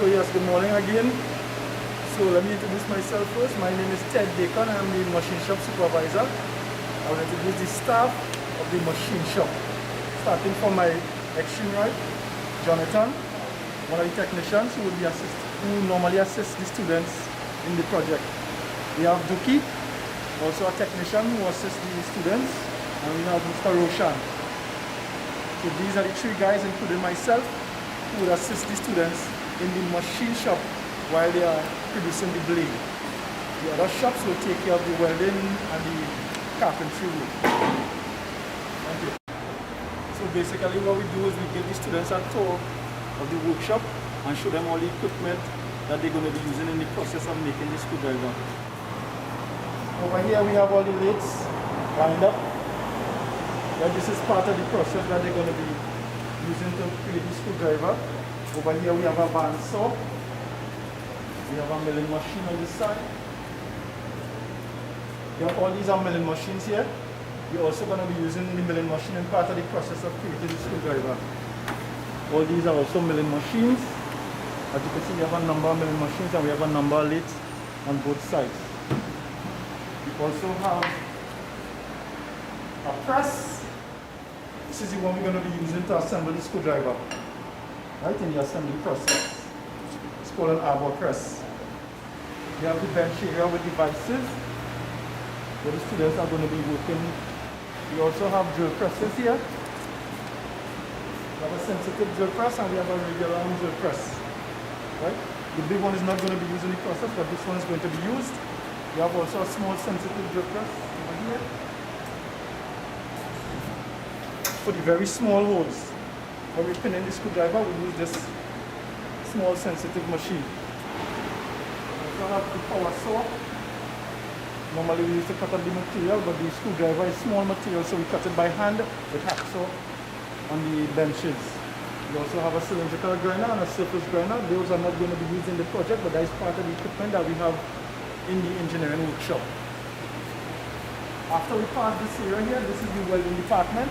So yes, good morning again. So let me introduce myself first. My name is Ted Bacon. I'm the machine shop supervisor. I will introduce the staff of the machine shop. Starting from my extreme right, Jonathan, one of the technicians who normally assists the students in the project. We have Duki, also a technician who assists the students, and we have Mr. Roshan. So these are the three guys, including myself, who will assist the students in the machine shop while they are producing the blade. The other shops will take care of the welding and the carpentry work. Thank you. So basically what we do is we give the students a tour of the workshop and show them all the equipment that they're going to be using in the process of making the screwdriver. Over here we have all the lathes lined up. And this is part of the process that they're going to be using to create the screwdriver. Over here we have a bandsaw. We have a milling machine on this side. All these are milling machines here. We're also going to be using the milling machine in part of the process of creating the screwdriver. All these are also milling machines. As you can see, we have a number of milling machines and we have a number of lathes on both sides. We also have a press. This is the one we're going to be using to assemble the screwdriver, right, in the assembly process. It's called an arbor press. We have the bench area with devices where the students are going to be working. We also have drill presses here. We have a sensitive drill press and we have a regular arm drill press, right? The big one is not going to be used in the process, but this one is going to be used. We have also a small sensitive drill press over here. For the very small holes, when we pin in the screwdriver, we use this small sensitive machine. We also have the power saw. Normally we use to cut up the material, but the screwdriver is small material, so we cut it by hand with hacksaw on the benches. We also have a cylindrical grinder and a surface grinder. Those are not going to be used in the project, but that is part of the equipment that we have in the engineering workshop. After we pass this area here, this is the welding department.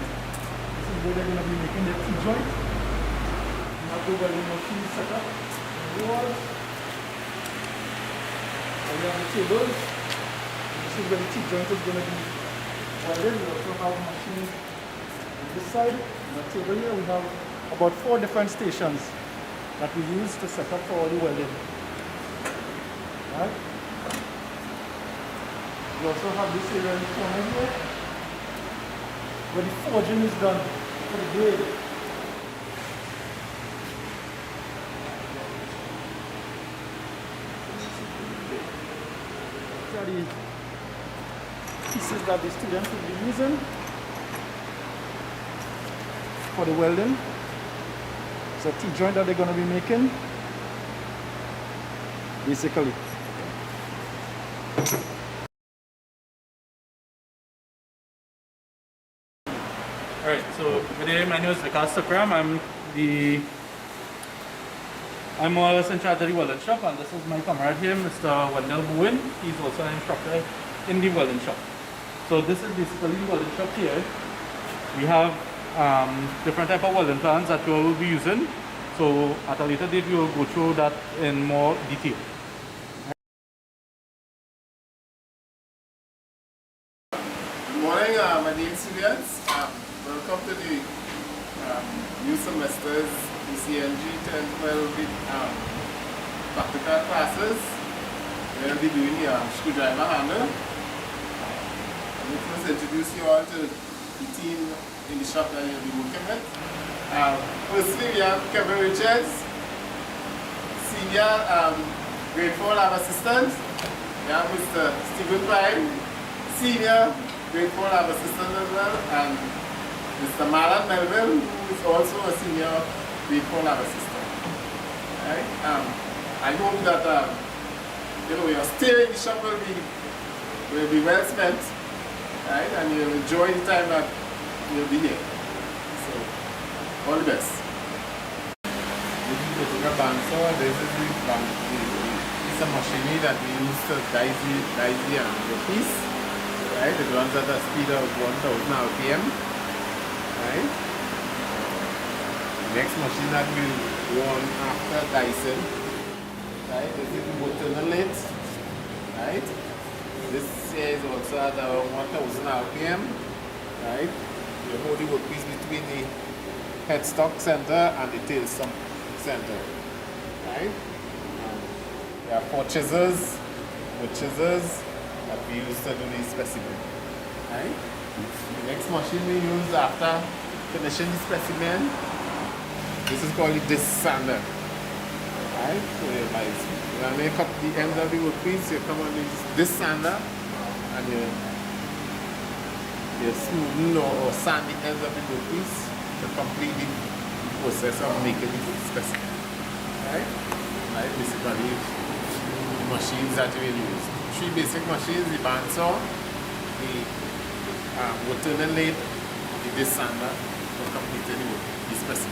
Where they're going to be making the T-joint. We have the welding machine set up on the walls. And we have the tables. This is where the T-joint is going to be welded. We also have machines on this side. On the table here we have about 4 different stations that we use to set up for all the welding. Right? We also have this area in the corner here where the forging is done for the blade. These are the pieces that the students will be using for the welding. It's a T-joint that they're going to be making, basically. Alright, so good day, my name is Vikas Sakram. I'm more or less in charge of the welding shop, and this is my comrade here, Mr. Wendell Bowen. He's also an instructor in the welding shop. So this is basically the welding shop here. We have different type of welding plans that we will be using. So at a later date we will go through that in more detail. Good morning, my dear students. Welcome to the new semester's ECNG 10-12 practical classes. We'll be doing the screwdriver handle. Let me first introduce you all to the team in the shop that you'll be working with. Firstly, we have Kevin Richards, Senior Grade 4 Lab Assistant. We have Mr. Stephen Prime, Senior Grade 4 Lab Assistant as well, and Mr. Marlon Melville, who is also a Senior Grade 4 Lab Assistant. Right? I hope that your stay in the shop will be well spent, right? And you'll enjoy the time that you'll be here. So, all the best. This is a bandsaw. This is a machinery that we use to dice the piece. Right? It runs at a speed of 1000 RPM. Right? The next machine that we run after dicing right? This is the wood turner lathe, right? This here is also at 1000 RPM, right? You hold the workpiece between the headstock center and the tail stump center, right? There are 4 chisels, wood chisels that we use to do the specimen, right? The next machine we use after finishing the specimen, this is called the disc sander, right? So when you cut the end of the workpiece, you come on this disc sander and you smoothen or sand the ends of the workpiece to complete the process of making the specimen, right? Right, basically the machines that you will use. 3 basic machines: the bandsaw, the wood turning lathe, the disc sander for completing the specimen.